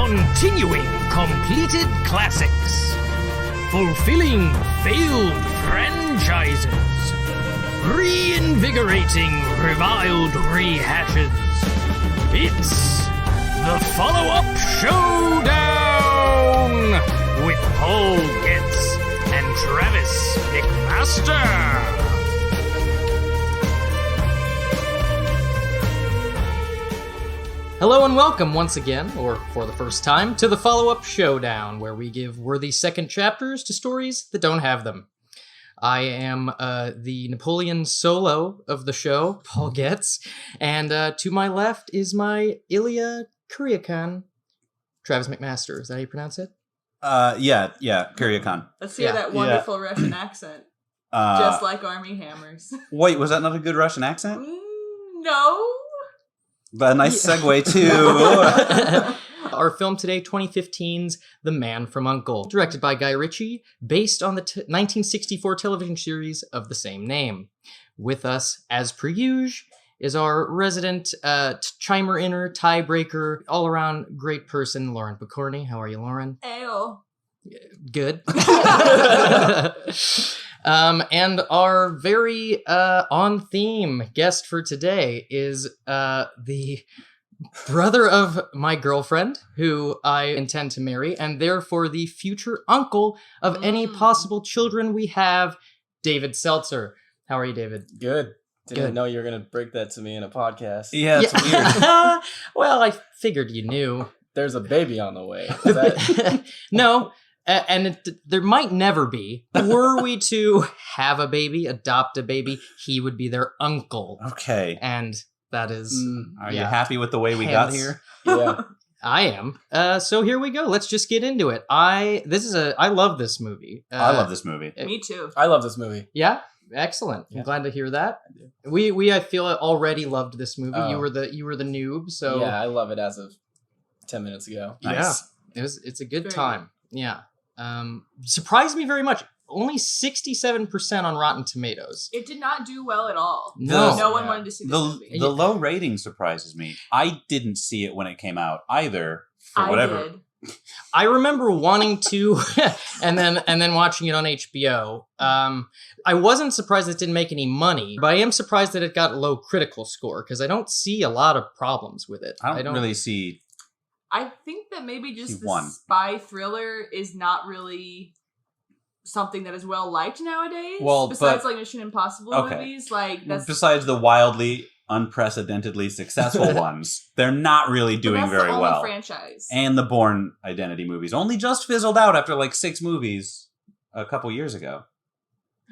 Continuing completed classics. Fulfilling failed franchises. Reinvigorating reviled rehashes. It's the follow-up Showdown with Paul Getz and Travis McMaster. Hello and welcome once again, or for the first time, to the follow-up Showdown, where we give worthy second chapters to stories that don't have them. I am the Napoleon Solo of the show, Paul Getz, and to my left is my Ilya Kuryakan, Travis McMaster. Is that how you pronounce it? Yeah, Kuryakan. Let's hear that wonderful Russian accent. Just like Army Hammers. Wait, was that not a good Russian accent? No. But a nice segue to... Our film today, 2015's The Man From U.N.C.L.E, directed by Guy Ritchie, based on the 1964 television series of the same name. With us, as per usual, is our resident chimer-inner, tiebreaker, all-around great person, Lauren Picorni. How are you, Lauren? Ayo. Good. And our very on-theme guest for today is the brother of my girlfriend, who I intend to marry, and therefore the future uncle of any possible children we have, David Seltzer. How are you, David? Good. Didn't know you were going to break that to me in a podcast. Yeah, it's weird. Well, I figured you knew. There's a baby on the way. Is that... No. And there might never be. Were we to have a baby, adopt a baby, he would be their uncle. Okay. And that is... Are you happy with the way we got here? Yeah. I am. So here we go. Let's just get into it. I love this movie. I love this movie. Me too. I love this movie. Yeah? Excellent. I'm glad to hear that. We I feel already loved this movie. Oh. You were the noob, so... Yeah, I love it as of 10 minutes ago. Nice. Yeah. It's a good Very time. Yeah. Surprised me very much. Only 67% on Rotten Tomatoes. It did not do well at all. No. No one wanted to see this movie. The low rating surprises me. I didn't see it when it came out either, for whatever. I did. I remember wanting to, and then watching it on HBO. I wasn't surprised it didn't make any money, but I am surprised that it got a low critical score, because I don't see a lot of problems with it. I don't really see... I think that maybe just He the won. spy thriller is not really something that is well liked nowadays. Well, besides but- like Mission Impossible Okay. movies, like that's Besides the wildly, unprecedentedly successful ones, they're not really doing that's very the only well. franchise. And the Bourne Identity movies only just fizzled out after like 6 movies a couple years ago.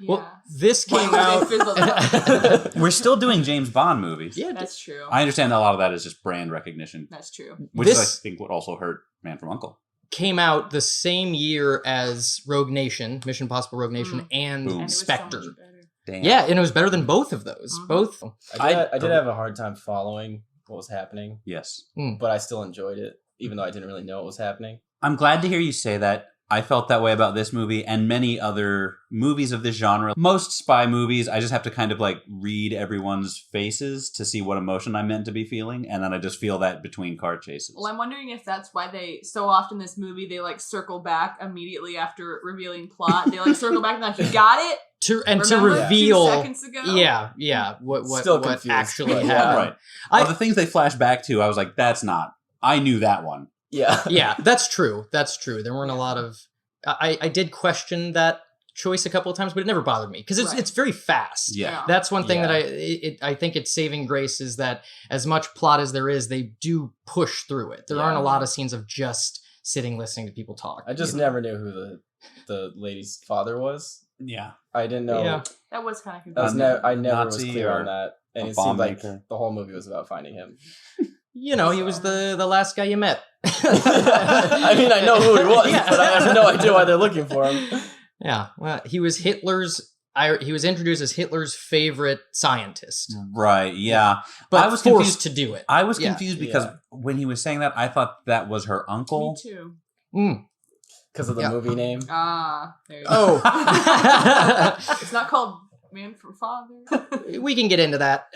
Yeah. Well, this came Wow, out... they fizzled out. We're still doing James Bond movies. Yeah, That's true. I understand a lot of that is just brand recognition, That's true. which is, I This- think, what also hurt Man From U.N.C.L.E. came out the same year as Rogue Nation, Mission Impossible Rogue Nation, and Boom. And it was Spectre. so much better. Damn. Yeah, and it was better than both of those. Mhm. Both. I did have a hard time following what was happening, Yes. but I still enjoyed it, even though I didn't really know what was happening. I'm glad to hear you say that. I felt that way about this movie and many other movies of this genre. Most spy movies, I just have to kind of like read everyone's faces to see what emotion I'm meant to be feeling, and then I just feel that between car chases. Well, I'm wondering if that's why they so often this movie they like circle back immediately after revealing plot. They like circle back and like, you got it. To Remember reveal... 2 seconds ago. Yeah. What Still what confused, actually but happened. Right. I- The things they flash back to, I was like, that's not. I knew that one. Yeah. Yeah, that's true. There weren't a lot of... I did question that choice a couple of times, but it never bothered me because Right. it's very fast. Yeah. That's one thing Yeah. that I think its saving grace is that as much plot as there is, they do push through it. There aren't a lot of scenes of just sitting listening to people talk. I just never knew who the lady's father was. Yeah. I didn't know. Yeah. That was kind of I, was confusing. I never was Nazi clear or on that. And a it seemed bomb like maker. the whole movie was about finding him. You know, he was the last guy you met. I mean, I know who he was, Yeah. but I have no idea why they're looking for him. Yeah, well, he was Hitler's... he was introduced as Hitler's favorite scientist, Right, yeah. but I was forced confused. to do it. I was Yeah. confused because when he was saying that, I thought that was her uncle. Me too. Mm. Because of the Yeah. movie name. Ah, there you go. Oh. It's not called Man from Father. We can get into that,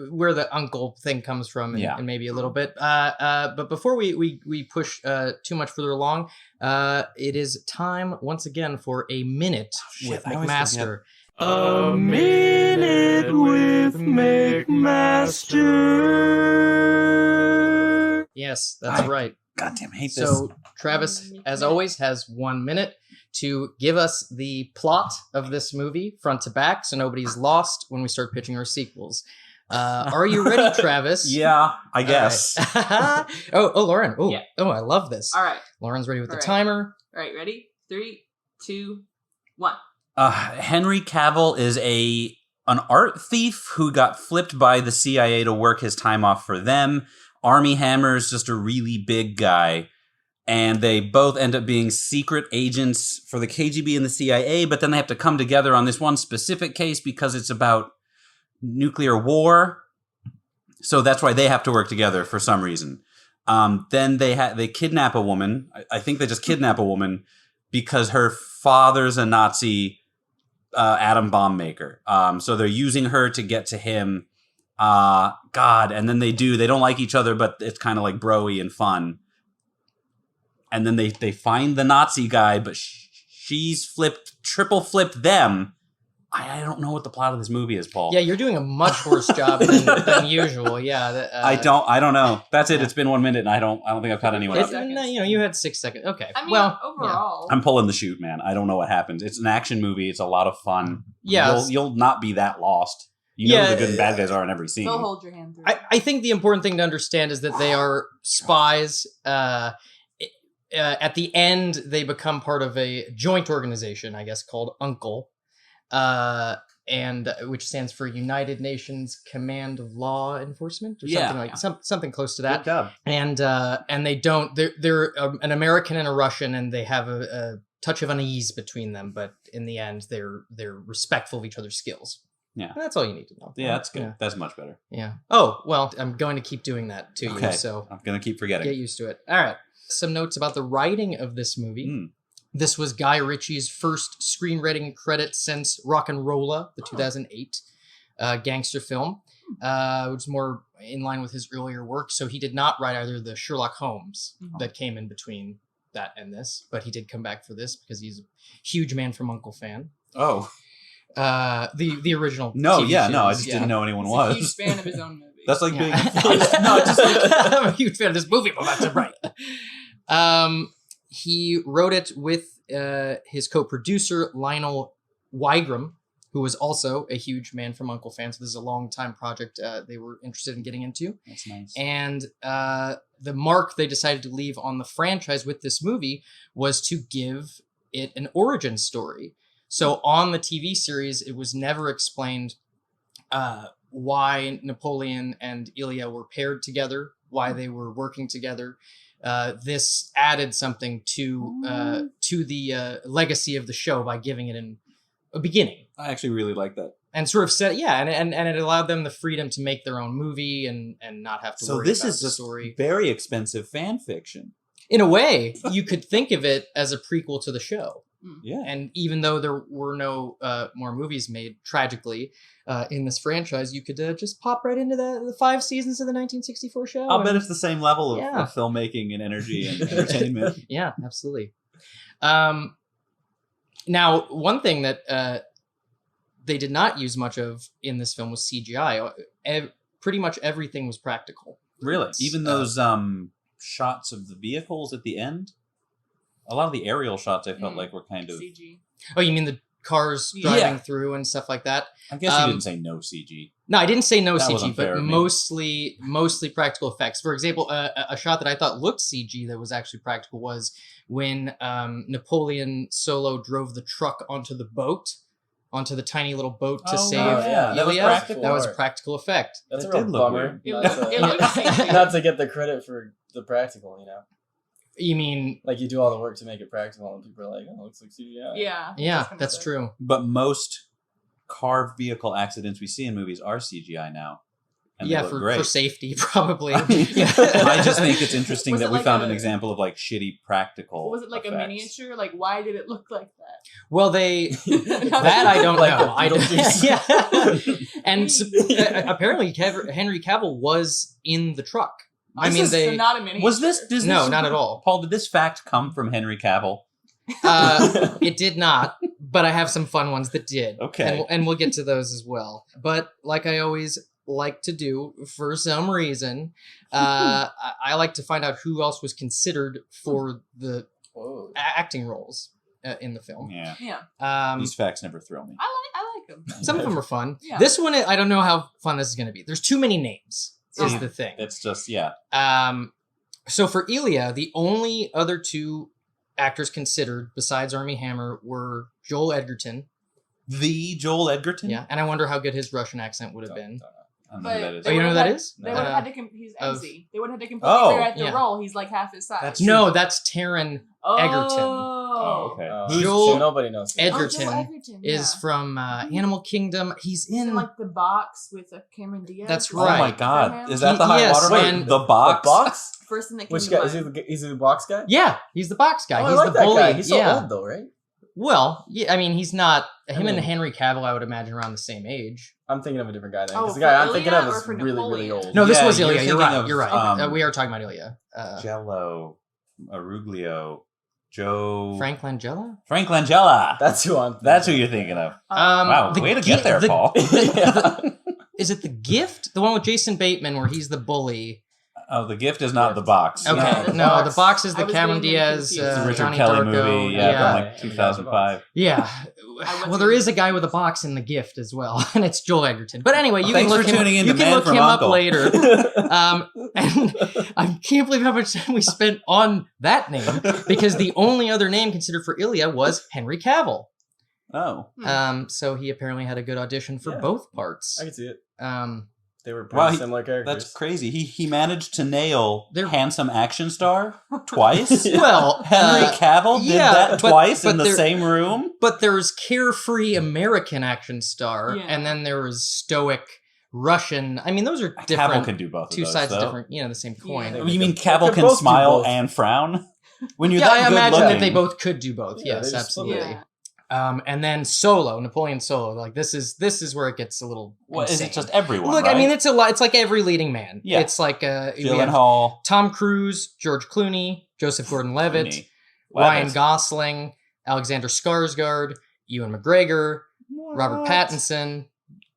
where the uncle thing comes from, and maybe a little bit. But before we push too much further along, it is time once again for a minute with McMaster. A minute with McMaster. Yes, that's right. Goddamn, hate this. So Travis, as always, has 1 minute to give us the plot of this movie front to back, so nobody's lost when we start pitching our sequels. Are you ready, Travis? Yeah, I guess. Right. oh, Lauren. Oh, Yeah. oh, I love this. All right. Lauren's ready with the All right. timer. All right, ready? 3, 2, 1. Henry Cavill is an art thief who got flipped by the CIA to work his time off for them. Army Hammer's just a really big guy. And they both end up being secret agents for the KGB and the CIA, but then they have to come together on this one specific case because it's about nuclear war. So that's why they have to work together for some reason. Then they kidnap a woman. I think they just kidnap a woman because her father's a Nazi atom bomb maker. So they're using her to get to him. And then they don't like each other, but it's kind of like bro-y and fun. And then they find the Nazi guy, but she's triple flipped them. I don't know what the plot of this movie is, Paul. Yeah, you're doing a much worse job than usual. Yeah, I don't know. That's it. It's been 1 minute, and I don't think I've caught anyone It, up. Seconds. you had 6 seconds. Okay. I mean, well, overall. I'm pulling the chute, man. I don't know what happens. It's an action movie. It's a lot of fun. Yeah. You'll not be that lost. You know who the good and bad guys are in every scene. They'll hold your hand through. I think the important thing to understand is that they are spies. At the end, they become part of a joint organization, I guess, called U.N.C.L.E, and which stands for United Nations Command of Law Enforcement, or something close to that. Good job. And they don't. They're an American and a Russian, and they have a touch of unease between them. But in the end, they're respectful of each other's skills. Yeah, and that's all you need to know. Yeah, that's good. Yeah. That's much better. Yeah. Oh well, I'm going to keep doing that to you. So I'm gonna keep forgetting. Get used to it. All right. Some notes about the writing of this movie. This was Guy Ritchie's first screenwriting credit since Rock'n'Rolla, the 2008 gangster film, which is more in line with his earlier work. So he did not write either the Sherlock Holmes that came in between that and this, but he did come back for this because he's a huge Man From U.N.C.L.E fan. Oh. The original. No, TV yeah, series, no, I just didn't know anyone was. He's a huge fan of his own movie. That's like being. No, just like, I'm a huge fan of this movie. I'm about to write. He wrote it with his co-producer Lionel Wygram, who was also a huge Man From U.N.C.L.E fan. So this is a long-time project they were interested in getting into. That's nice. And the mark they decided to leave on the franchise with this movie was to give it an origin story. So on the TV series, it was never explained why Napoleon and Ilya were paired together, why they were working together. This added something to the legacy of the show by giving it a beginning. I actually really like that. And sort of said, and it allowed them the freedom to make their own movie and not have to worry about the story. Very expensive fan fiction. In a way, you could think of it as a prequel to the show. Yeah. And even though there were no more movies made, tragically, in this franchise, you could just pop right into the 5 seasons of the 1964 show. I'll bet it's the same level of filmmaking and energy and entertainment. Yeah, absolutely. Now, one thing that they did not use much of in this film was CGI. Pretty much everything was practical. Really? Even those shots of the vehicles at the end? A lot of the aerial shots I felt like were kind of... CG. Oh, you mean the cars driving through and stuff like that? I guess you didn't say no CG. No, I didn't say no That was CG, unfair but of me. mostly practical effects. For example, a shot that I thought looked CG that was actually practical was when Napoleon Solo drove the truck onto the tiny little boat to save that was Ilya. practical. That was a practical effect. That's a It real did look bummer. weird. It looks CG. Not to get the credit for the practical, you know. You mean? Like you do all the work to make it practical, and people are like, "Oh, it looks like CGI." Yeah, that's true. But most car vehicle accidents we see in movies are CGI now. And yeah, they look for great. safety, probably. Yeah. I just think it's interesting Was that it we like found a- an example of like shitty practical. Was it like a effects. miniature? Like, why did it look like that? Well, that I don't Like know. the I don't. Beetlejuice. Yeah, and apparently Henry Cavill was in the truck. I mean, So not a miniature. Was this? No, not at all. Paul, did this fact come from Henry Cavill? It did not, but I have some fun ones that did. Okay. And we'll get to those as well. But like I always like to do, for some reason, I like to find out who else was considered for the Whoa. acting roles in the film. Yeah. Yeah, These facts never throw me. I like them. Some of them are fun. Yeah. This one, I don't know how fun this is going to be. There's too many names, is See, the thing. It's just yeah. So for Elia, the only other two actors considered besides Armie Hammer were Joel Edgerton. The Joel Edgerton. Yeah, and I wonder how good his Russian accent would have been. I don't know who that is. Oh, you know who that is? They would have had to. He's of- MC. They would have had to completely Oh, rewrite the yeah. role. He's like half his size. That's No, that's Taron Egerton. Oh, okay. Who's Joel nobody knows. who- Edgerton Joel Edgerton is yeah. from Animal Kingdom. He's He's in. in like the box with Cameron Diaz. That's Is Oh right. my that God! him? Is that the high Yes, water? and- Wait, the box. The box? First thing that came Which to guy? mind. Is he the box guy? Yeah, he's the box guy. Oh, He's I like the that bully. guy. He's so yeah. old though, right? Well, yeah. I mean, he's not. Him and mean- Henry Cavill, I would imagine, around the same age. I'm thinking of a different guy then. Oh, Because the for guy I'm thinking Ilya of or is for really, really Napoleon? old. No, this Yeah, was you're Ilya. You're thinking right. of, You're right. We are talking about Ilya. Jello, Aruglio, Joe, Frank Langella. Frank Langella. That's who I'm. That's who you're thinking of. Wow, the way to gi- get there, the- Paul. Is it The Gift? The one with Jason Bateman where he's the bully? Oh, the gift is not the box. Okay, No, no, the the box is I the was Cameron getting really Diaz, confused. It's the Richard Johnny Kelly Darko. movie, Yeah. from like 2005. Yeah. went Well, to- there is a guy with a box in The Gift as well, and it's Joel Edgerton. But anyway, you Thanks can look for tuning in you to can Man look From him U.N.C.L.E. up later. And I can't believe how much time we spent on that name because the only other name considered for Ilya was Henry Cavill. Oh, So he apparently had a good audition for Yeah. both parts. I can see it. Um, They were pretty Wow, similar characters. that's crazy. He managed to nail They're- handsome action star twice. Yeah. Well, Henry Cavill did yeah, that but- twice but in the there- same room. but there's carefree American action star, Yeah. and then there was stoic Russian. I mean, those are Cavill different. can do both. Two of those, sides of though. different, the same coin. Yeah. Oh, you mean They Cavill could can both do smile both. and frown? When you're Yeah, that I good imagine looking, that they both could do both. Yeah, Yes, they just- absolutely. Yeah. And then Solo, Napoleon Solo, like this is where it gets a little What, is insane. it just everyone? Look, right? I mean, it's a lot. It's like every leading man. Yeah. It's like we have Gyllenhaal, Tom Cruise, George Clooney, Joseph Gordon-Levitt, Clooney, Ryan Levitt. Gosling, Alexander Skarsgård, Ewan McGregor, Robert What? Pattinson,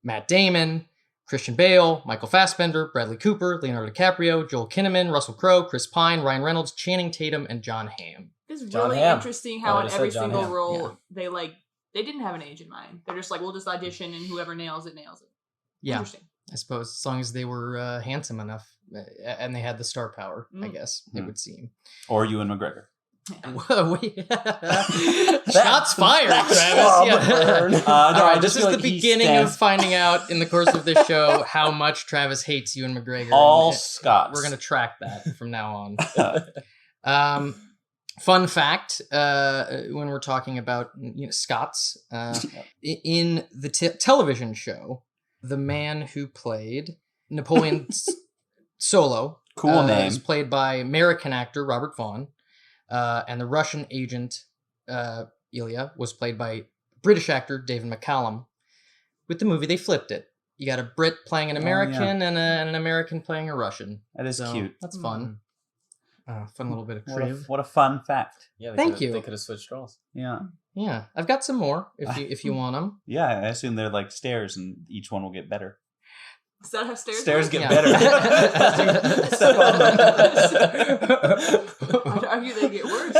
Matt Damon, Christian Bale, Michael Fassbender, Bradley Cooper, Leonardo DiCaprio, Joel Kinnaman, Russell Crowe, Chris Pine, Ryan Reynolds, Channing Tatum, and John Hamm. It's John really Hamm. interesting I how in would've every said John single Hamm. role they didn't have an age in mind. They're just like, we'll just audition and whoever nails it nails it. Yeah, Interesting. I suppose as long as they were handsome enough and they had the star power, I guess it Mm. would seem. or Ewan McGregor. Whoa, shots fired, Travis. Burn. No, All I right, just this is feel the like he beginning stands- of finding out in the course of this show how much Travis hates Ewan McGregor. all And Scots. we're gonna track that from now on. Fun fact: when we're talking about Scots, in the television show, the man who played Napoleon Solo, Cool name. is played by American actor Robert Vaughn, and the Russian agent Ilya was played by British actor David McCallum. With the movie, they flipped it. You got a Brit playing an American and an American playing a Russian. That is So, cute. That's fun. Fun little bit of What a, trivia. what a fun fact. Yeah, Thank you. They could have switched roles. Yeah. Yeah, I've got some more if you want them. Yeah, I assume they're like stairs and each one will get better. Does that have stairs? Stairs in get Yeah. better. Step on them. it? I'd argue they get worse.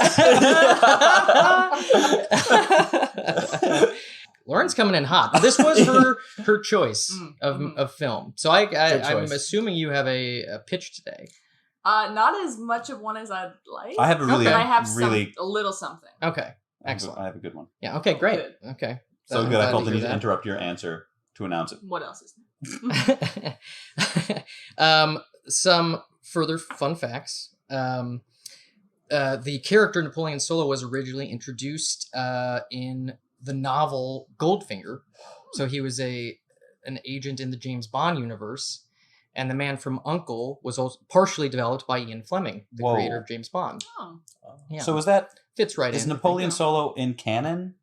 Lauren's coming in hot. This was her choice of film. So I'm choice. assuming you have a pitch today. Not as much of one as I'd like. I have a really, but I have really, a little something. Okay, excellent. I have a good one. Yeah. Okay. Great. Good. Okay. So I'm good. I glad felt the hear need to that. interrupt your answer to announce it. What else is there? Some further fun facts. The character Napoleon Solo was originally introduced in the novel Goldfinger. So he was an agent in the James Bond universe, And The Man from U.N.C.L.E. was also partially developed by Ian Fleming, the Whoa. creator of James Bond. Oh. Yeah. So is that Fits right is in. Napoleon Solo in canon?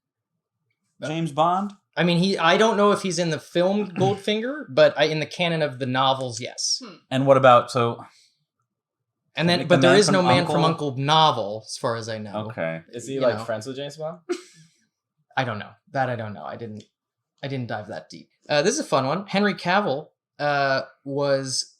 James Bond? I mean, I don't know if he's in the film Goldfinger, but in the canon of the novels, yes. And what about And then, Like but the there Man is no from Man from U.N.C.L.E. U.N.C.L.E. novel, as far as I know. Okay. Is he You like know. friends with James Bond? I don't know. That I don't know. I didn't dive that deep. This is a fun one. Henry Cavill was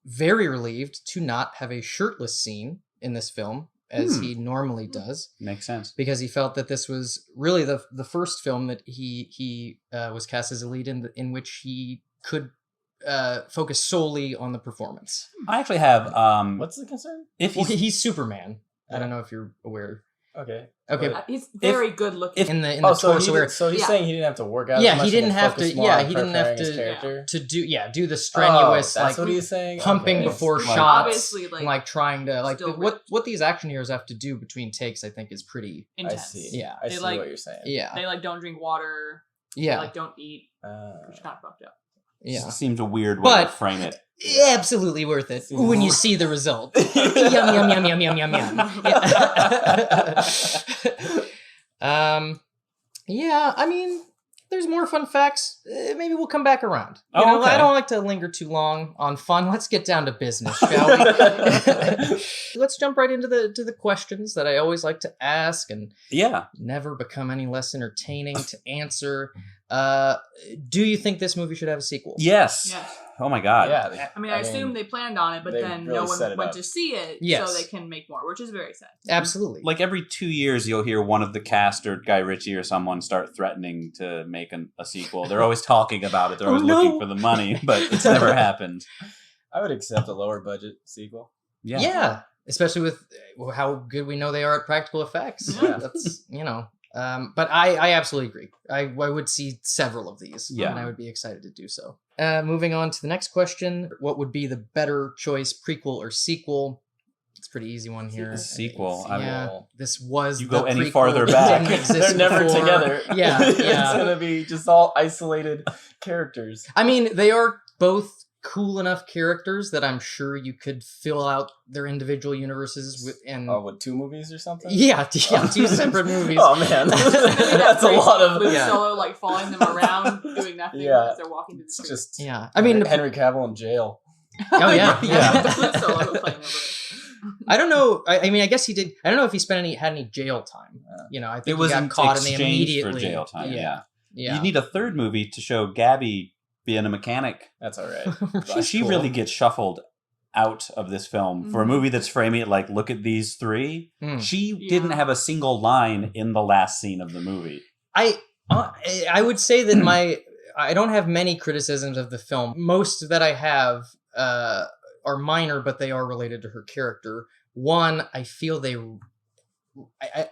very relieved to not have a shirtless scene in this film, as he normally does, Makes sense. because he felt that this was really the first film that he was cast as a lead in which he could focus solely on the performance. I actually have What's the concern? if Well, he's he's Superman. I don't know if you're aware. Okay. Okay. But- He's very good looking. In the so, torso area. so he's Yeah. saying he didn't have to work out. Yeah, as much he didn't and have focus to- more yeah, on he didn't have preparing his to- character. to do the strenuous that's like what he's saying. pumping Okay. before Like- shots, Obviously, and like, like trying to like still what these action heroes have to do between takes. I think is pretty. I intense. see. Yeah. I They see like- what you're saying. Yeah, They like don't drink water. They yeah, like don't eat. Which kind of fucked up. yeah. seems a weird way to But- frame it. Absolutely worth it when you see the result. Yum yum yum yum yum yum yum. Yeah. Yeah, I mean, there's more fun facts. Maybe we'll come back around. You know, okay. I don't like to linger too long on fun. Let's get down to business, shall we? Let's jump right into the questions that I always like to ask and Yeah. never become any less entertaining to answer. Do you think this movie should have a sequel? Yes. Yeah. Oh my god. Yeah. I mean, I assume they planned on it, but they then really no set one it went up. to see it, Yes. so they can make more, which is very sad. Absolutely. Like every 2 years, you'll hear one of the cast or Guy Ritchie or someone start threatening to make a sequel. They're always talking about it. They're always looking for the money, but it's never happened. I would accept a lower budget sequel. Yeah. Especially with how good we know they are at practical effects. Yeah. That's, you know. But I absolutely agree. I would see several of these. Yeah. And I would be excited to do so. Moving on to the next question. What would be the better choice, prequel or sequel? It's a pretty easy one here. Sequel. Yeah. This was You the go any prequel. farther It back. didn't exist They're never before. together. Yeah, It's yeah. gonna be just all isolated characters. I mean, they are both cool enough characters that I'm sure you could fill out their individual universes with and With 2 movies or something? yeah, 2 separate movies. Oh man, that's a lot of. Luke Yeah. Solo like following them around, doing nothing Yeah. as they're walking through the It's street. just Yeah, I mean, Henry Cavill in jail. oh yeah, Yeah. Luke Solo playing over. I don't know. I mean, I guess he did. I don't know if he had any jail time. You know, I think It was he in got caught and they exchange immediately for jail time. Yeah. yeah. You need a third movie to show Gabby being a mechanic. That's all right. She really gets shuffled out of this film for a movie that's framing it like, look at these 3. Hmm. She didn't have a single line in the last scene of the movie. I would say that I don't have many criticisms of the film. Most that I have are minor, but they are related to her character. One, I feel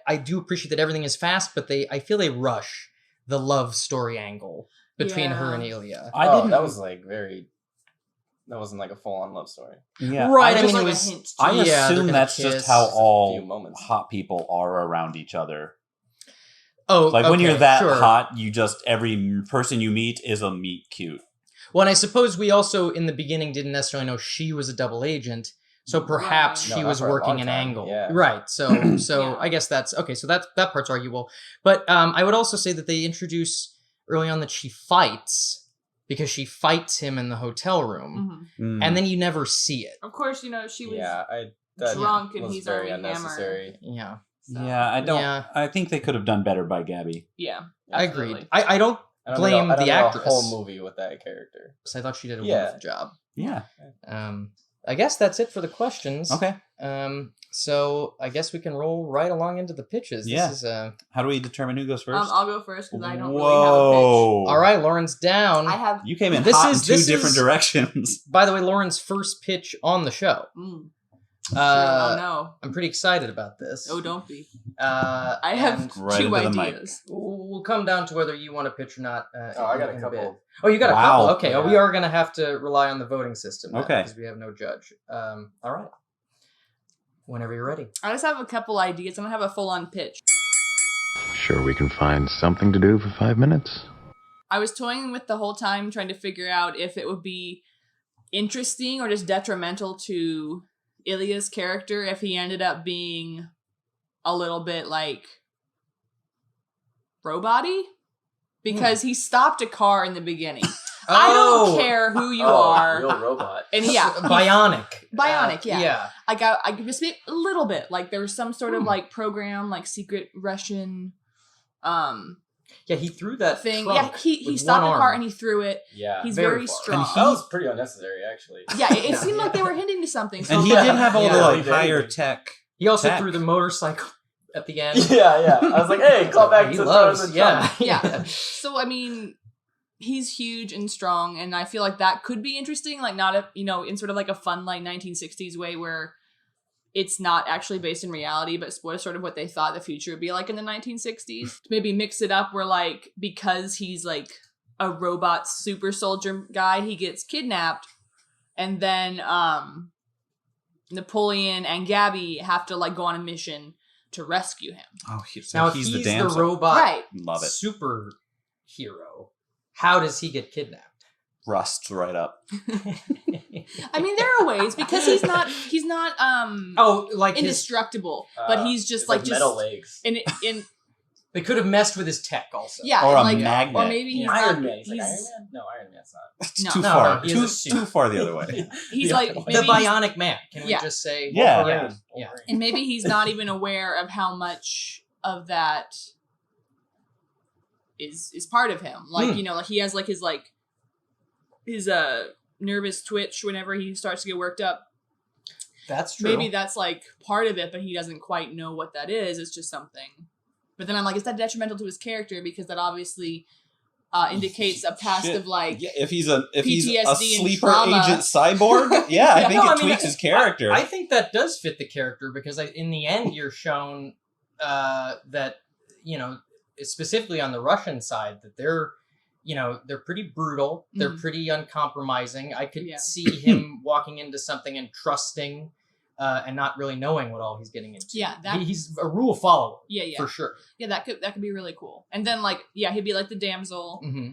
I do appreciate that everything is fast, but I feel they rush the love story angle between her and Ilya. That was like very. That wasn't like a full-on love story. Yeah, Right, I, I just- mean, it like was- a hint. I Yeah, they're assume gonna that's kiss. just how Just a all few moments. hot people are around each other. Oh, Like when okay, you're that sure. hot, you just every person you meet is a meet cute. Well, and I suppose we also in the beginning didn't necessarily know she was a double agent, so perhaps Right. she No, was not for a working long an time, angle, yeah. right? So Yeah. I guess that's okay. So that part's arguable, but I would also say that they introduce early on that she fights because she fights him in the hotel room, Mhm. and then you never see it. Of course, you know she was. Yeah, that drunk and was he's very already unnecessary. Yeah, So, yeah, I don't. Yeah. I think they could have done better by Gabby. yeah. I absolutely. agreed. I don't I don't blame know, I don't the know actress. A whole movie with that character. because I thought she did a Yeah. wonderful job. Yeah. I guess that's it for the questions. Okay. So I guess we can roll right along into the pitches. Yeah. This is How do we determine who goes first? I'll go first because I don't really Whoa! all right. Lauren's down. have a pitch. I have. You came in This hot is- in 2 this different is- directions. By the way, Lauren's first pitch on the show. Oh no! I'm pretty excited about this. Oh, don't be. I have Right 2 into the mic. ideas. We'll come down to whether you want to pitch or not. I got a in couple. bit. Oh, you got a Wow. couple. Okay. Oh, we Yeah. are going to have to rely on the voting system. Then, Okay. Because we have no judge. All right. Whenever you're ready. I just have a couple ideas. I don't have a full-on pitch. Sure we can find something to do for 5 minutes? I was toying with the whole time trying to figure out if it would be interesting or just detrimental to Ilya's character if he ended up being a little bit like robot-y, because he stopped a car in the beginning. I don't care who you are. Real robot. And yeah, Bionic, yeah. I just a little bit like there was some sort of like program, like secret Russian he threw that thing. trunk Yeah, he with stopped one the car arm. and he threw it. Yeah. He's Very very far. strong. And That was pretty unnecessary, actually. Yeah, it seemed like they were hinting to something. So And he I'm did like, have all the Yeah. like He did. higher tech. He also Tech. threw the motorcycle at the end. Yeah. I was like, hey, call back He to loves, the yeah. yeah. So I mean, he's huge and strong, and I feel like that could be interesting. Like not in sort of like a fun like 1960s way where it's not actually based in reality, but sort of what they thought the future would be like in the 1960s. Maybe mix it up where like because he's like a robot super soldier guy, he gets kidnapped, and then Napoleon and Gabby have to like go on a mission to rescue him. Oh, so Now, if he's he's the damsel. robot Right. Love it. super hero, how does he get kidnapped? Rusts right up. I mean, there are ways because he's not Like his, indestructible, but he's just It's like metal legs. in they could have messed with his tech also. yeah, Or and a like, magnet. or maybe he's Iron not. Man. He's like, He's, Iron Man? No, Iron Man's not. It's No. too No, far. no, he has a suit. Too far the other way. he's The like Iron Man. The maybe he's- Bionic Man. Can we Yeah. just say? Yeah. Wolverine. Yeah. and maybe he's not even aware of how much of that is part of him. Like like he has like his nervous twitch whenever he starts to get worked up. That's true. Maybe that's like part of it, but he doesn't quite know what that is. It's just something. But then I'm like, is that detrimental to his character? Because that obviously indicates a past Shit. of like Yeah, if he's a PTSD and sleeper trauma. agent cyborg, yeah, I think No, it tweaks his character. I think that does fit the character because in the end you're shown that specifically on the Russian side that they're pretty brutal. They're Mhm. pretty uncompromising. I could Yeah. see him walking into something and trusting and not really knowing what all he's getting into. yeah, that He's a rule follower yeah. for sure. Yeah, that could be really cool. And then like he'd be like the damsel. Mm-hmm.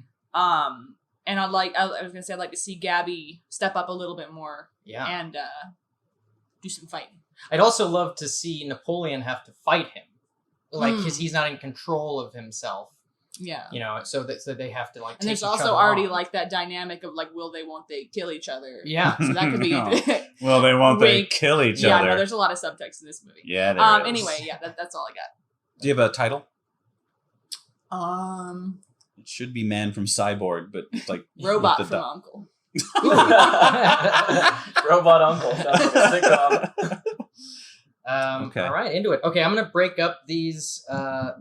And I was gonna say I'd like to see Gabby step up a little bit more Yeah. and do some fighting. I'd also love to see Napoleon have to fight him, like because he's not in control of himself. Yeah. So they have to like. And take there's each also other already on. like that dynamic of like will they won't they kill each other. Yeah. So that could be No. Well, they won't. They Wink. kill each yeah, other. no, there's a lot of subtext in this movie. Yeah. There is. Anyway, yeah, that's all I Do you have a title? got. It should be Man from Cyborg, but like Robot with the from du- Uncle. Robot Uncle. Sounds like a sitcom. Okay. All right, into it. Okay, I'm gonna break up these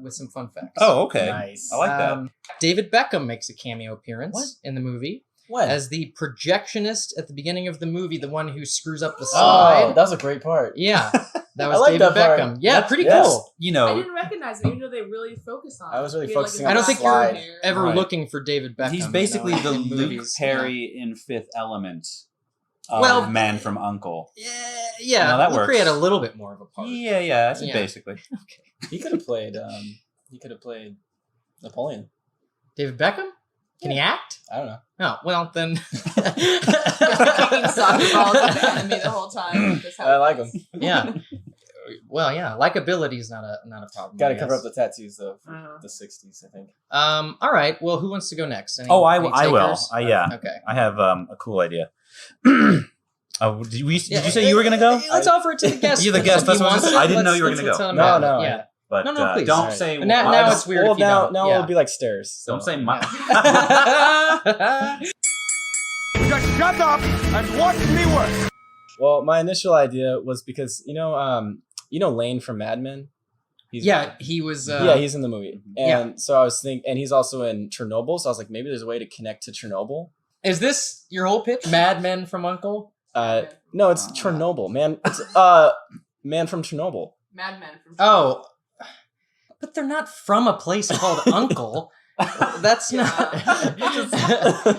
with some fun facts. Oh, okay. Nice. I like that. David Beckham makes a cameo appearance What? in the movie When? as the projectionist at the beginning of the movie, the one who screws up the Oh, slide. that was a great part. Yeah, that I was like David that part. Beckham. Yeah, That's- pretty yes. cool. You I know, didn't recognize it, even though they really focused on it. I was really He had, focusing I on don't the think you're slide. ever Right. looking for David Beckham. he's basically the in Luke movies. Perry in Fifth Element of Well- Man from U.N.C.L.E. Yeah, No, that Luke Perry works. had a little bit more of a part. Yeah, I said Yeah. basically. He could have played. Napoleon. David Beckham? Can he act? I don't know. Oh, well then. Kicking soccer balls at the enemy the whole time. That's how I it like goes. him. Yeah. Well, yeah, likability is not a problem. Got to I cover up guess. the tattoos though. For Uh-huh. the '60s, I think. All right. Well, who wants to go next? Any Oh, I any will. takers? Yeah. Okay. I have a cool idea. Did you say you were gonna go? Let's offer it to the guest. You're the guest, If that's he what I wants said. it, I didn't know you were let's gonna go. let him No, have it. no, Yeah. But No, please. don't Alright. say. But now it's weird if you now don't. now Yeah. it'll be like stairs. So. Don't say my. Just shut up and watch me work. Well, my initial idea was because you know Lane from Mad Men. Yeah, he was. Yeah, he's in the movie, yeah. and so I was thinking, and he's also in Chernobyl. So I was like, maybe there's a way to connect to Chernobyl. Is this your whole pitch? Mad Men from U.N.C.L.E? No, it's Chernobyl, man. It's Man from Chernobyl. Mad Men from Oh, but they're not from a place called Uncle. That's Yeah. not.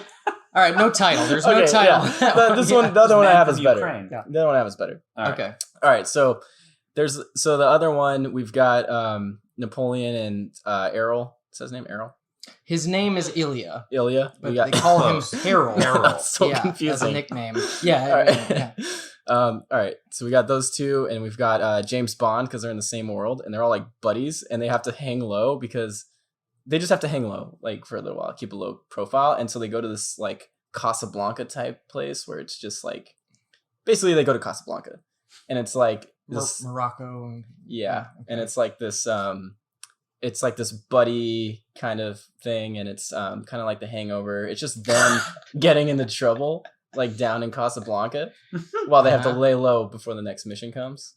All right, no title. There's no Okay, title. yeah. The other one I Man have from is better. Ukraine. Yeah. The other one I have is better. All right. Okay. All right, so the other one we've got Napoleon and Errol. What's his name? Errol. His name is Ilya, Ilya. but We got they call him Close. Harold. That's so As a confusing. nickname. Yeah. All right. yeah. All right. So we got those two, and we've got James Bond because they're in the same world, and they're all like buddies, and they have to hang low because they just have to hang low, like for a little while, keep a low profile, and so they go to this like Casablanca type place where it's just like basically they go to Casablanca, and it's like this Morocco. And, yeah, okay. and it's like this buddy kind of thing, and it's kind of like The Hangover. It's just them getting into trouble like down in Casablanca while they have to lay low before the next mission comes.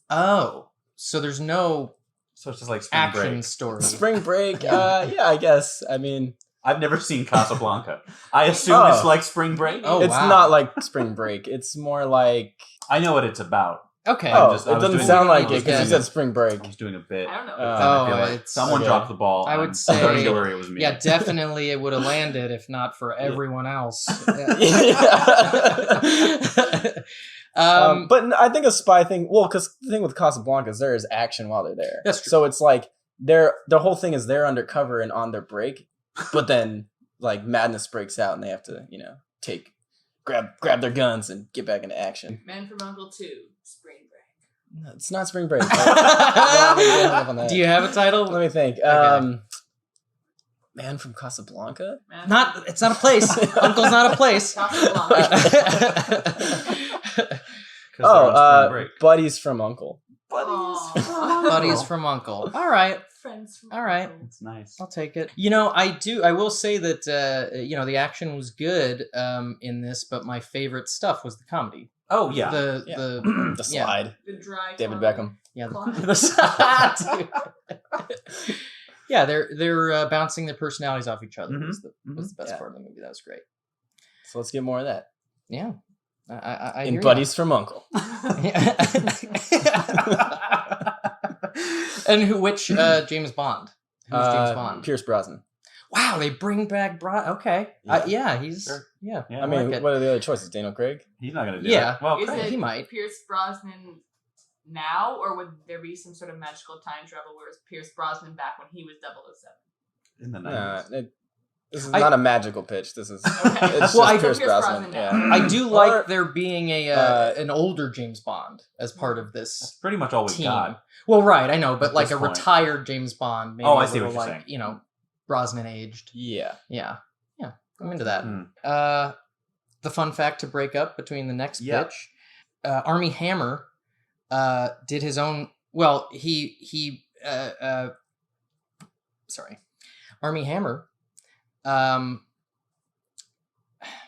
Oh, so there's no So it's just like Spring action Break. story. Spring Break, yeah, I guess. I mean, I've never seen Casablanca. I assume it's like Spring Break. Oh, it's wow. not like Spring Break. It's more like I know what it's about. Okay. oh, I was it doesn't doing- sound like I was it because you doing said Spring Break. I was doing a bit. I don't know. Oh, I feel like it's- someone okay. dropped the ball. I would I'm say- starting to worry it was me. Yeah, definitely it would have landed if not for everyone else. But I think a spy thing. Well, because the thing with Casablanca is there is action while they're there. That's true. So it's like the whole thing is they're undercover and on their break, but then like madness breaks out and they have to grab their guns and get back into action. Man from U.N.C.L.E. 2, Spring Break. No, it's not Spring Break. Do you have a title? Let me think. Okay. Man from Casablanca. Man It's not a place. Uncle's not a place. Spring Break. Buddies from Uncle. Buddies from Uncle. All right. Friends from All right. U.N.C.L.E. It's nice. I'll take it. I will say that, the action was good in this, but my favorite stuff was the comedy. Oh yeah. The slide. The dry David comedy. Beckham. Yeah. Clown. Yeah, they're bouncing their personalities off each other. Mhm. Was the best Yeah. part of the movie. That was great. So let's get more of that. Yeah. I In hear Buddies from Uncle. ya. And which James Bond? Who's James Bond? Pierce Brosnan. Wow, they bring back Okay. He's... Sure. Yeah. Yeah. I mean, like it. what are the other choices? Daniel Craig? He's not gonna do Yeah. it. Well, Is Craig. it he might. Pierce Brosnan now, or would there be some sort of magical time travel where it's Pierce Brosnan back when he was 007? in the Nah, 90s. this is I- not a magical pitch. This is Okay. it's Well, just I- Pierce Pierce Brosnan. Brosnan Yeah. now. I do Or- like there being an uh, older James Bond as part of That's this pretty much all we team. got. Well, right, I know, but At like this a point. retired James Bond. Maybe Oh, I a see what little, you're like, saying. Brosnan aged. Yeah. Yeah. I'm into that. Hmm. The fun fact to break up between the next Yeah. pitch, Army Hammer did his own. Well, he sorry, Army Hammer.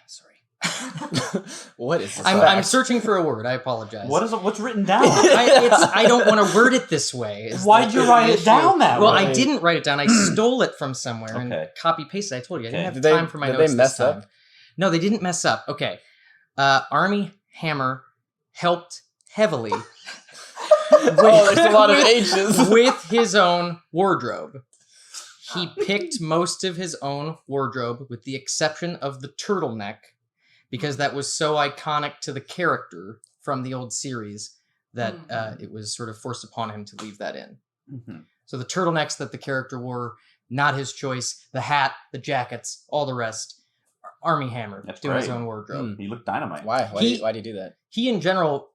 Sorry, What is this? I'm fact? searching for a word. I apologize. What's written down? I don't want to word it this way. is Why'd the- you the write it issue. down that Well, way? I didn't write it down. I stole it from somewhere and Okay. copy pasted. I told you I didn't Okay. have Did they- time for my did notes they mess this time. up? No, they didn't mess up. Okay. Army Hammer helped heavily Oh, there's a lot of H's. with his own wardrobe. He picked most of his own wardrobe with the exception of the turtleneck because that was so iconic to the character from the old series that it was sort of forced upon him to leave that in. Mhm. So the turtlenecks that the character wore, not his choice. The hat, the jackets, all the rest. Army Hammer That's doing his great. own wardrobe. He looked dynamite. Why? Why do you do that? He, in general,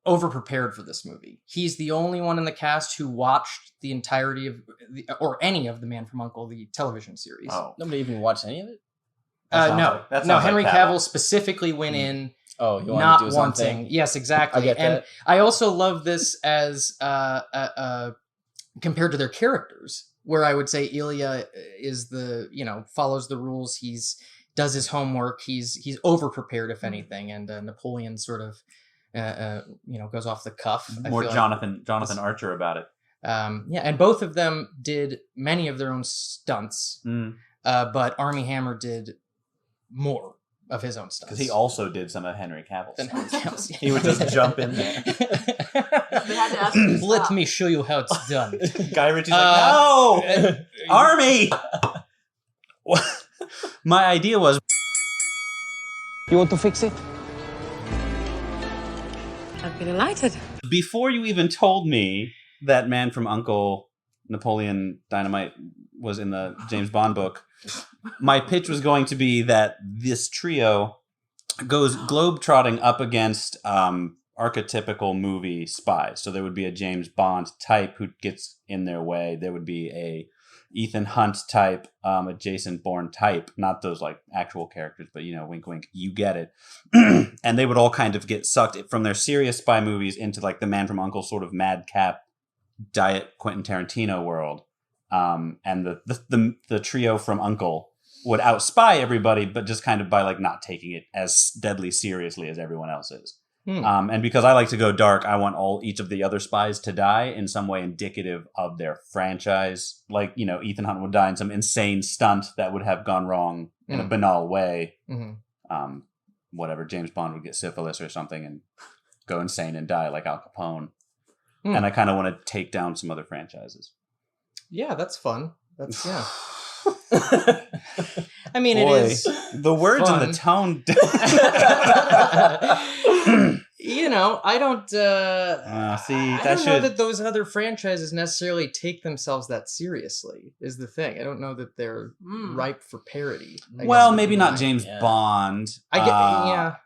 over-prepared for this movie. He's the only one in the cast who watched the entirety of, or any of the Man from U.N.C.L.E., the television series. Oh, Nobody even watched any of it. That sounds No. like- that No, sounds like Henry Cavill. Cavill specifically went in Oh, you want to not do his own wanting. thing? Yes, exactly. I get and that. I also love this as compared to their characters, where I would say Ilya is follows the rules. He's does his homework. He's over prepared, if anything, and Napoleon sort of goes off the cuff. I More feel like. Jonathan Archer about it. And both of them did many of their own stunts, Mm. but Army Hammer did more of his own stunts. Because he also did some of Henry Cavill's. Than Henry Cavill's. He would just jump in there. They had to ask him to Let stop. me show you how it's done. Guy Ritchie's like, no! Army! My idea was, You want to fix it? I'd be delighted. before you even told me that Man from U.N.C.L.E. Napoleon Dynamite was in the James Bond book. My pitch was going to be that this trio goes globetrotting up against archetypical movie spies. So there would be a James Bond type who gets in their way. There would be a Ethan Hunt type, a Jason Bourne type, not those like actual characters, but wink, wink, you get it. And they would all kind of get sucked from their serious spy movies into like the Man from U.N.C.L.E. sort of madcap diet Quentin Tarantino world. And the trio from U.N.C.L.E. would outspy everybody, but just kind of by like not taking it as deadly seriously as everyone else is. And because I like to go dark, I want each of the other spies to die in some way indicative of their franchise. Like, Ethan Hunt would die in some insane stunt that would have gone wrong in a banal way. Whatever, James Bond would get syphilis or something and go insane and die like Al Capone. And I kind of want to take down some other franchises. Yeah, that's fun. That's, yeah. I mean, Boy, it is the words fun. and the tone. I don't. See, I don't know that those other franchises necessarily take themselves that seriously. Is the thing. I don't know that they're ripe for parody. Well, maybe not James Bond. I get.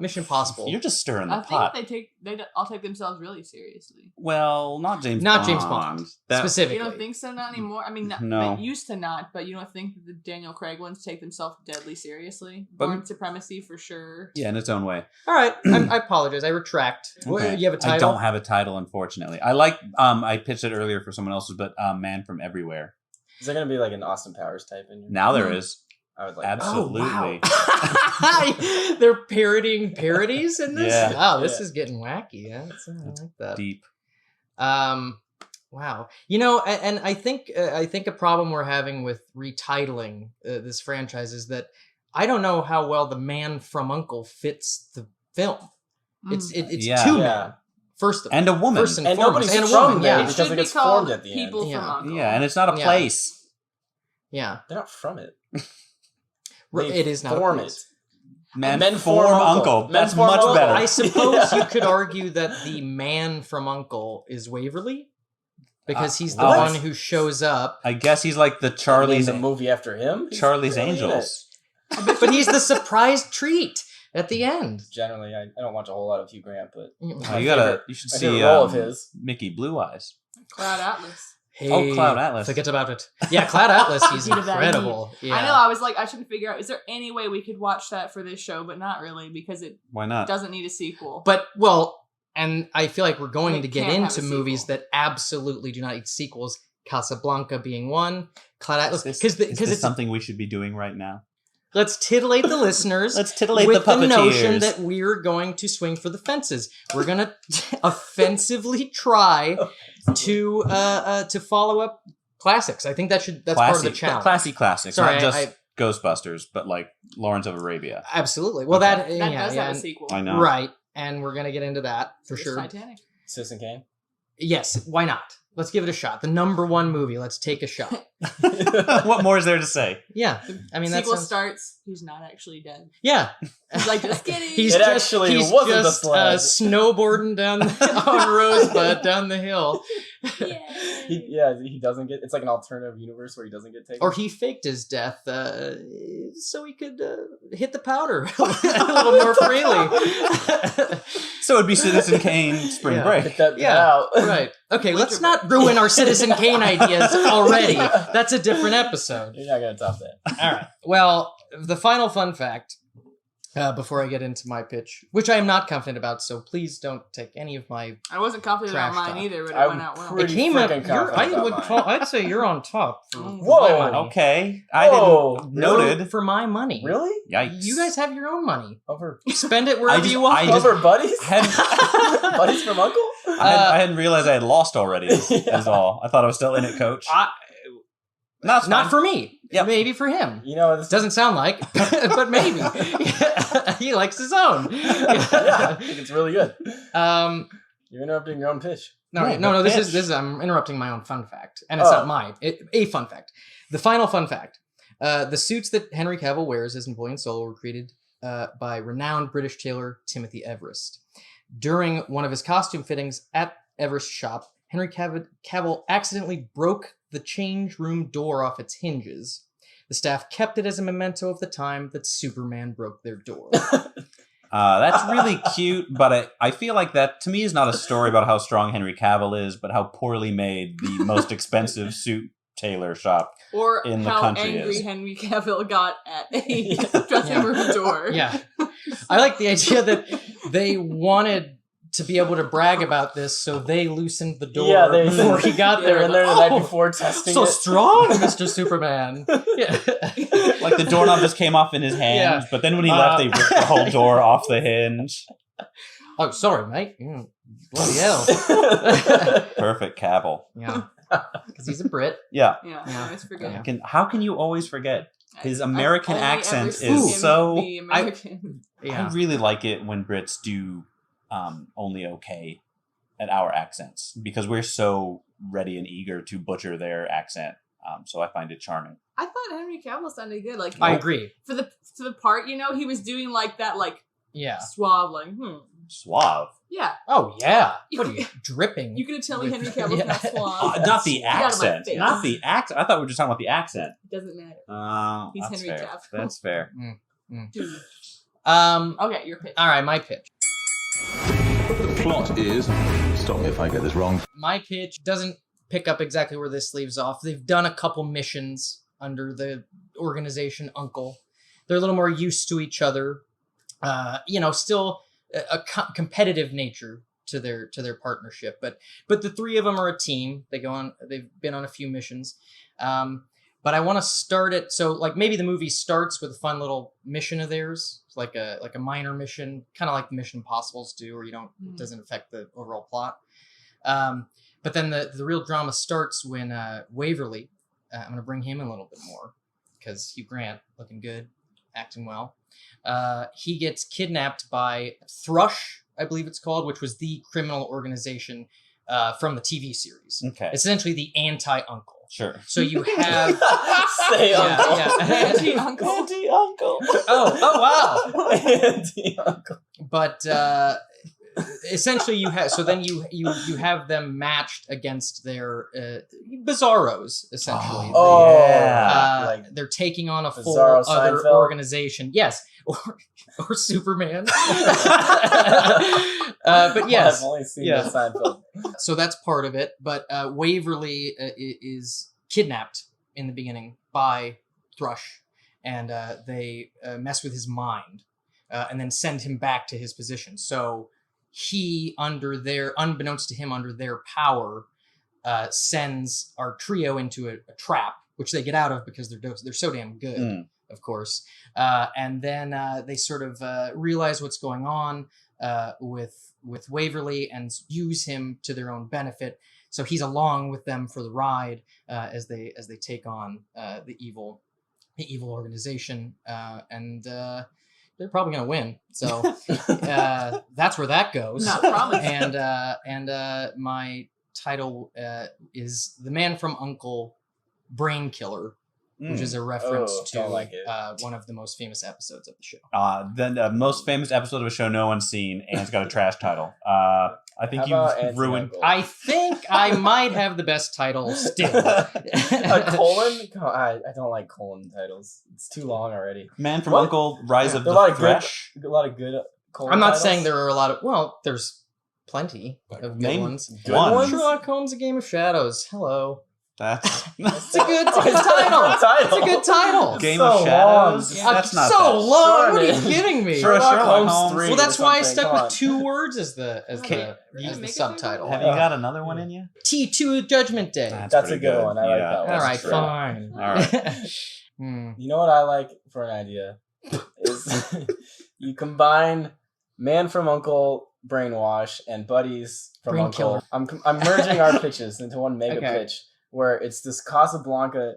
Mission Impossible. You're just stirring the pot. I think they all take themselves really seriously. Well, not James Bond. Specifically. You don't think so? Not anymore? I mean, no. They used to not, but you don't think the Daniel Craig ones take themselves deadly seriously? But- Born Supremacy for sure. Yeah, in its own way. All right, I apologize. I retract. Okay. You have a title? I don't have a title, unfortunately. I like. I pitched it earlier for someone else's, but Man from Everywhere. Is there going to be like an Austin Powers type in your Now there is. I would like Absolutely. Oh, wow. They're parodying parodies in this? Yeah. Wow, this is getting wacky. Yeah, I like that. Deep. Wow. And I think a problem we're having with retitling this franchise is that I don't know how well the Man from U.N.C.L.E. fits the film. It's Yeah. two men. Yeah. First of And a woman. First and And foremost. nobody's And a from woman, there yeah. It because should it be gets called formed at the end. People Yeah. from U.N.C.L.E. Yeah, and it's not a Yeah. place. Yeah. They're not from it. It is not a form place. Men Men form form Uncle. Uncle. That's Men form much Uncle. better. I suppose Yeah. you could argue that the man from U.N.C.L.E. is Waverly because he's the what? one who shows up. I guess he's like the Named Charlie's a movie after him. He's Charlie's really in it. Angels. But he's the surprise treat at the end. Generally, I don't watch a whole lot of Hugh Grant, but Oh, you should my see favorite role of his. Mickey Blue Eyes. Cloud Atlas. Hey, Cloud Atlas. Forget about it. Yeah, Cloud Atlas. He's Did that incredible. Yeah. I know. I was like, I shouldn't figure out. Is there any way we could watch that for this show? But not really, because it Why not? doesn't need a sequel. But and I feel like we're going It to get can't have into a movies sequel. that absolutely do not need sequels. Casablanca being one. Cloud Atlas. Is Because this it's something we should be doing right now? Let's titillate the listeners. Let's titillate with the the notion puppeteers. that we're going to swing for the fences. We're going to offensively try to follow up classics. I think that's part of the challenge. Classy classics, Sorry, not just I- Ghostbusters, but like Lawrence of Arabia. Absolutely. Well, Okay. that that yeah, does yeah, have a and- sequel. I know. right, and we're gonna get into that for There's sure. Titanic. Citizen Kane. Yes, why not? Let's give it a shot. The number one movie. Let's take a shot. What more is there to say? Yeah, I mean Sequel that's starts. He's not actually dead. yeah. He's like, just kidding. He's It just, actually he's wasn't just the sled. snowboarding down on Rosebud down the hill, He doesn't get. It's like an alternative universe where he doesn't get taken. or he faked his death so he could hit the powder a little more freely. So it'd be Citizen Kane Spring Yeah. Break. Get that Yeah, out. right. Okay, let's not ruin our Citizen Kane ideas already. That's a different episode. You're not gonna top that. All right. Well, the final fun fact before I get into my pitch, which I am not confident about, so please don't take any of my. I wasn't confident Trash about mine talk. either, but it I'm went out well. pretty It came up. freaking confident about mine. I'd say you're on top. For Whoa. my money. Okay, I Whoa, didn't noted. For my money. Really? Yikes! You guys have your own money. Over Spend it wherever just- you want. I just- over buddies? Hadn't- buddies from Uncle? I hadn't realized I had lost already. Is all. I thought I was still in it, Coach. Not for me. Yep. Maybe for him. You know this. Doesn't sound like, but maybe. He likes his own. Yeah, I think it's really good. You're interrupting your own pitch. No. This pitch. is. I'm interrupting my own fun fact, and it's not mine. A fun fact. The final fun fact: the suits that Henry Cavill wears as Napoleon Solo were created by renowned British tailor Timothy Everest. During one of his costume fittings at Everest's shop, Henry Cavill accidentally broke the change room door off its hinges. The staff kept it as a memento of the time that Superman broke their door. That's really cute, but I feel like that, to me, is not a story about how strong Henry Cavill is, but how poorly made the most expensive suit tailor shop Or in the how country angry is. Henry Cavill got at a dressing room door. Yeah. I like the idea that they wanted to be able to brag about this, so they loosened the door before he got They were there. in there the night before testing So it. strong, Mr. Superman. Yeah. Like the doorknob just came off in his hands, but then when he left, they ripped the whole door off the hinge. Oh, sorry, mate. Bloody hell. Perfect Cavill. Yeah. Because he's a Brit. Yeah. Yeah, I always forget. How can you always forget? His American I've only accent ever seen is him so... be American. I really like it when Brits do only okay at our accents, because we're so ready and eager to butcher their accent. So I find it charming. I thought Henry Cavill sounded good. Like I agree. For the part, he was doing like that, like Yeah. suave, like Suave. yeah. Oh, yeah. What are you, dripping? You gonna tell me with- Henry Cavill's not suave? Not the Get out of my accent. face. Not the accent. I thought we were just talking about the accent. It doesn't matter. He's That's Henry fair. Cavill. That's fair. Dude. Okay, your pitch. All right, my pitch. The plot is, stop me if I get this wrong. My pitch doesn't pick up exactly where this leaves off. They've done a couple missions under the organization U.N.C.L.E. They're a little more used to each other. Still a competitive nature to their partnership, but the three of them are a team. They've been on a few missions. But I want to start it so like maybe the movie starts with a fun little mission of theirs, like a minor mission, kind of like the Mission Impossibles do, where it doesn't affect the overall plot. But then the real drama starts when Waverly, I'm going to bring him in a little bit more because Hugh Grant, looking good, acting well. He gets kidnapped by Thrush, I believe it's called, which was the criminal organization from the TV series. Okay. Essentially the anti-Uncle. Sure. So you have... Say Uncle. Anti-Uncle. Anti-Uncle. Oh, wow. Anti-Uncle. But essentially you have... So then you have them matched against their Bizarros, essentially. Yeah. They're taking on a full Bizarro other Seinfeld? organization. Yes. Or Superman. But yes. I've only seen Yeah. the Seinfeld. So that's part of it. But Waverly is kidnapped in the beginning by Thrush. And they mess with his mind and then send him back to his position. So he, unbeknownst to him, under their power, sends our trio into a trap, which they get out of because they're so damn good, of course. And then they sort of realize what's going on with Waverly and use him to their own benefit. So he's along with them for the ride as they take on the evil organization, and they're probably going to win. So that's where that goes. Not promising. And my title is The Man from U.N.C.L.E. Brain Killer, which is a reference don't to like it. one of the most famous episodes of the show. The most famous episode of a show no one's seen, and it's got a trash title. I think How about you've ruined... Anti-Uncle? I think I might have the best title still. A colon? I don't like colon titles. It's too long already. Man from What? U.N.C.L.E. Rise of There the are Thresh. a lot of good colon I'm not titles. saying there are a lot of... Well, there's plenty of good Name ones. Good one. ones? Sherlock Holmes: A Game of Shadows. Hello. That's It's a good title. title. It's a good title. Game so of Shadows. long. That's not so that. long. What are you Sure, man. kidding me? Sure, Sherlock Holmes Holmes 3 Well, that's or why I something. stuck Come with 2 words as the Make it subtitle. Have you got another one in you? T2 Judgment Day. That's a pretty good one. I like that one. All right, Sure. fine. All right. You know what I like for an idea is you combine Man from U.N.C.L.E. Brainwash and Buddies from Brain U.N.C.L.E. I'm merging our pitches into one mega Okay. pitch where it's this Casablanca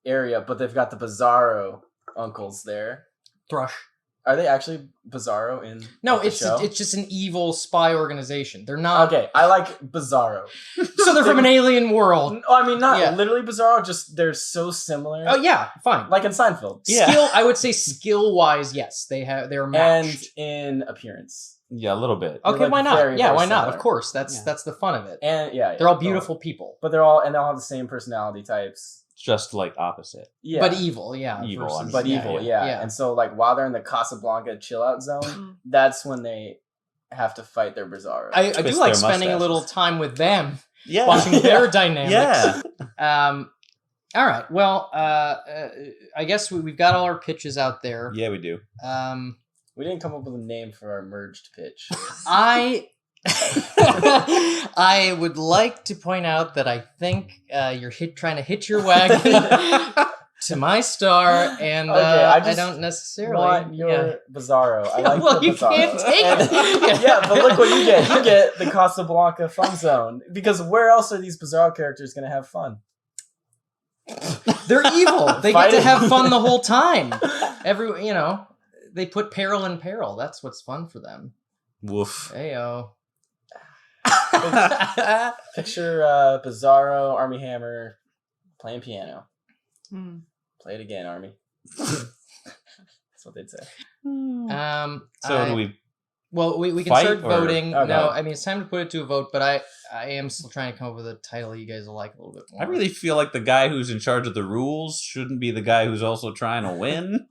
area, but they've got the Bizarro uncles there. Thrush. Are they actually Bizarro in No, the it's show? just an evil spy organization. They're not. Okay, I like Bizarro. So they're from an alien world. I mean, not Yeah. literally Bizarro, just they're so similar. Oh yeah, fine. Like in Seinfeld. Yeah. Skill, I would say skill wise, yes, they're And matched. in appearance. Yeah, a little bit. Okay, like why not? very, Yeah, very why not? similar. Of course, that's Yeah. the fun of it. And They're all beautiful people, but they'll all have the same personality types. Just like opposite. Yeah, but evil. Yeah, Evil, versus- I mean. but Yeah, evil, yeah. yeah. And so like while they're in the Casablanca chill out zone, Mm. that's when they have to fight their Bizarro. I do Twist like their spending a mustaches. little time with them, Yeah. watching their dynamics. Yeah. All right. Well, I guess we've got all our pitches out there. Yeah, we do. We didn't come up with a name for our merged pitch. I I would like to point out that I think you're trying to hitch your wagon to my star, and Okay, I don't necessarily want your Bizarro. I like well, the you Bizarro. can't take And- it. yeah, but look what you get. You get the Casablanca fun zone. Because where else are these Bizarro characters going to have fun? They're evil. They get to Fighting. have fun the whole time. They put peril in peril. That's what's fun for them. Woof. Heyo. Picture Bizarro, Army Hammer, playing piano. Hmm. Play it again, Army. That's what they'd say. So do we? Well, we can Fight start or- voting. Okay. No, I mean, it's time to put it to a vote, but I am still trying to come up with a title you guys will like a little bit more. I really feel like the guy who's in charge of the rules shouldn't be the guy who's also trying to win.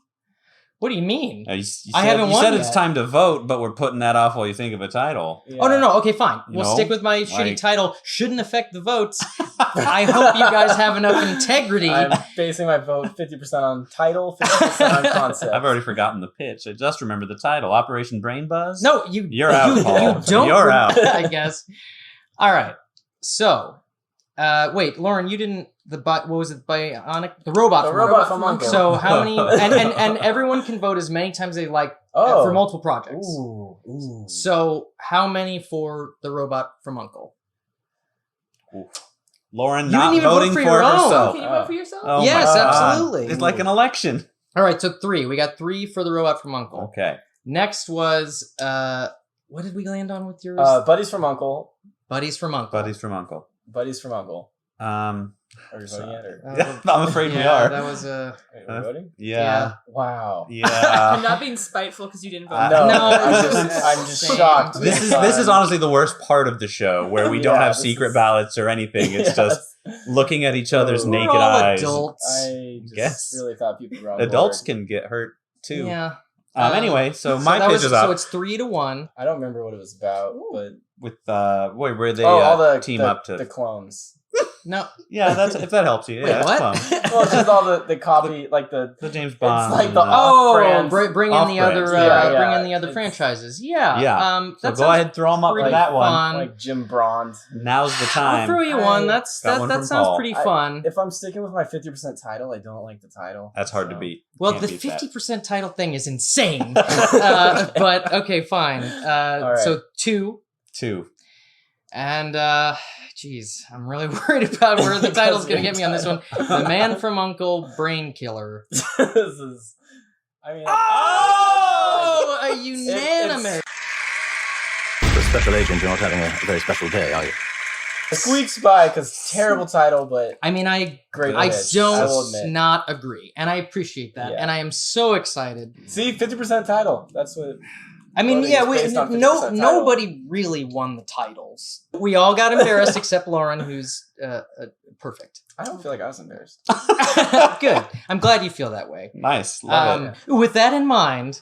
What do you mean? You I said- haven't You won said yet. it's time to vote, but we're putting that off while you think of a title. Yeah. Oh, no. Okay, fine. You We'll know, stick with my shitty like- title. Shouldn't affect the votes. I hope you guys have enough integrity. I'm basing my vote 50% on title, 50% on concept. I've already forgotten the pitch. I just remember the title: Operation Brain Buzz. No, You're out, You Paul. don't. You're out. I guess. All right. So, wait, Lauren, you didn't. What was it? Bionic, the robot. The from robot Uncle. from Uncle. So how many? And everyone can vote as many times they like for multiple projects. Ooh. So how many for the robot from Uncle? Lauren You not didn't even vote voting for for your own. herself. Can you vote for yourself? Oh my Yes, God. absolutely. It's like an election. All right, so 3. We got 3 for the robot from Uncle. Okay. Next was what did we land on with yours? Buddies from Uncle. Buddies from Uncle. Buddies from Uncle. Buddies from Uncle. Are we voting yet? Or? I'm afraid we are. That was Wait, we're voting? Yeah. Wow. I'm Yeah. not being spiteful because you didn't vote. No, No, I'm just same. shocked. This is honestly the worst part of the show, where we don't Yeah, have this secret is- ballots or anything. It's just looking at each other's We're We're naked all eyes. adults. I just Guess. really thought people were on Adults board. can get hurt too. Yeah. Anyway, so my that pitch was, is up So it's 3-1. I don't remember what it was about, but with where they all the team the, up to. the clones. No. Yeah, that's if that helps you. Wait, Yeah, what? that's fun. Well, it's just all the copy, like the The James Bond. like the and, Oh, Off-brand- bring in the Off-brand. other, Yeah, bring yeah. in the other It's- franchises. Yeah. Yeah. so that go ahead, throw them up for pretty that one. fun. like Jim Brond. Now's the I'll time. throw you one. I got one That from sounds Paul. pretty fun. If I'm sticking with my 50% title, I don't like the title. That's hard to so- beat. Well, Can't the beat that. 50% title thing is insane. But okay, fine. right. So 2. 2. And geez, I'm really worried about where the title's going to get me on this one. The Man from U.N.C.L.E. Brain Killer. This is, I mean, Oh, a unanimous. For a special agent, you're not having a very special day, are you? it squeaks by because terrible title, but I mean, I great. I pitch, don't I will admit. not agree, and I appreciate that, Yeah. and I am so excited. See, 50% title. That's what. I mean, Voting yeah, is based on 50% title. nobody really won the titles. We all got embarrassed except Lauren, who's perfect. I don't feel like I was embarrassed. Good. I'm glad you feel that way. Nice. Love it. With that in mind,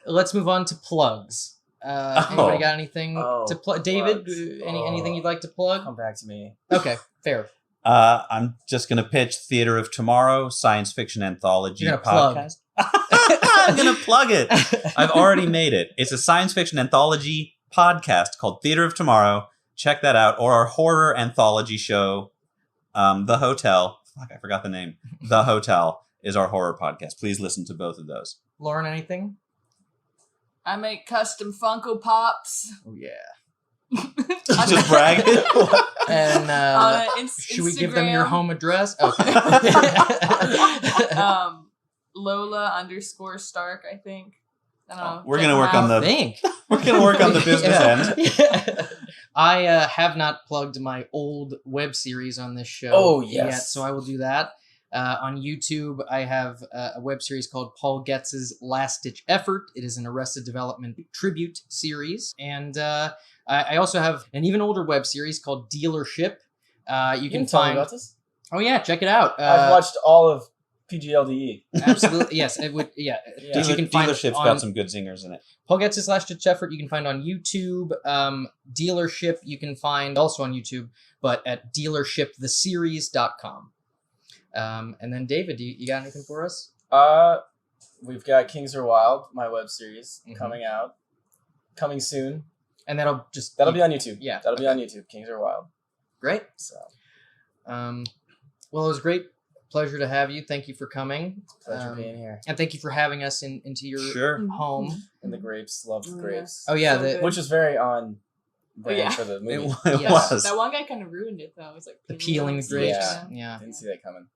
let's move on to plugs. Anybody got anything Oh, to plug? David, plugs. anything you'd like to plug? Come back to me. Okay, fair. I'm just going to pitch Theater of Tomorrow, science fiction anthology You're gonna plug. podcast. I'm going to plug it. I've already made it. It's a science fiction anthology podcast called Theater of Tomorrow. Check that out. Or our horror anthology show, The Hotel. Fuck, I forgot the name. The Hotel is our horror podcast. Please listen to both of those. Lauren, anything? I make custom Funko Pops. Oh yeah. Just brag. And should we give them your Instagram. home address? Okay. Lola_Stark, I think. I don't know. We're Check gonna them work on out. the Think. we're gonna work on the business end. Yeah. I have not plugged my old web series on this show Oh, yes. yet, so I will do that. On YouTube, I have a web series called Paul Getz's Last Ditch Effort. It is an Arrested Development tribute series. And I also have an even older web series called Dealership. You can tell me find... about this? Oh, yeah, check it out. I've watched all of PGLDE. Absolutely, yes. It would, yeah. You can find Dealership's got some good zingers in it. Paul Getz's Last Ditch Effort you can find on YouTube. Dealership you can find also on YouTube, but at dealershiptheseries.com. And then David, you got anything for us? We've got Kings Are Wild, my web series, coming soon. And that'll be on YouTube. Yeah. That'll be on YouTube. Kings Are Wild. Great. So, well, it was great. Pleasure to have you. Thank you for coming. Pleasure being here. And thank you for having us into your home. And the grapes, loved the grapes. Oh yeah, So which is very on brand for the movie. It was. That one guy kind of ruined it though. It was like peeling the grapes. Yeah. Didn't see that coming.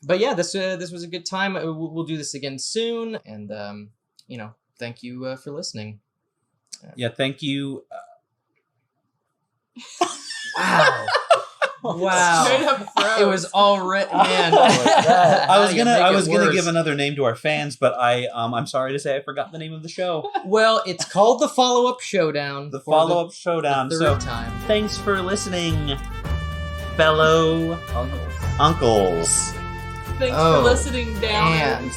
But yeah, this was a good time. We'll do this again soon. And thank you for listening. Yeah, thank you. Wow. Wow. Straight up froze. It was already, man. I was gonna give another name to our fans, but I'm sorry to say I forgot the name of the show. Well, it's called the Follow-Up Showdown. The Follow-Up Showdown. The so third time. Thanks for listening, fellow uncles. Thanks for listening, down.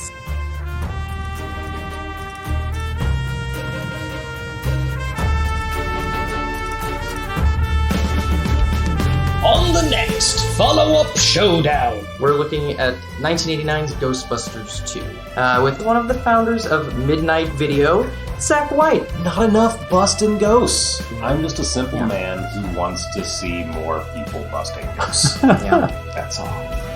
On the next Follow-Up Showdown, we're looking at 1989's Ghostbusters 2 with one of the founders of Midnight Video, Zach White. Not enough busting ghosts. I'm just a simple man who wants to see more people busting ghosts. Yeah. That's all.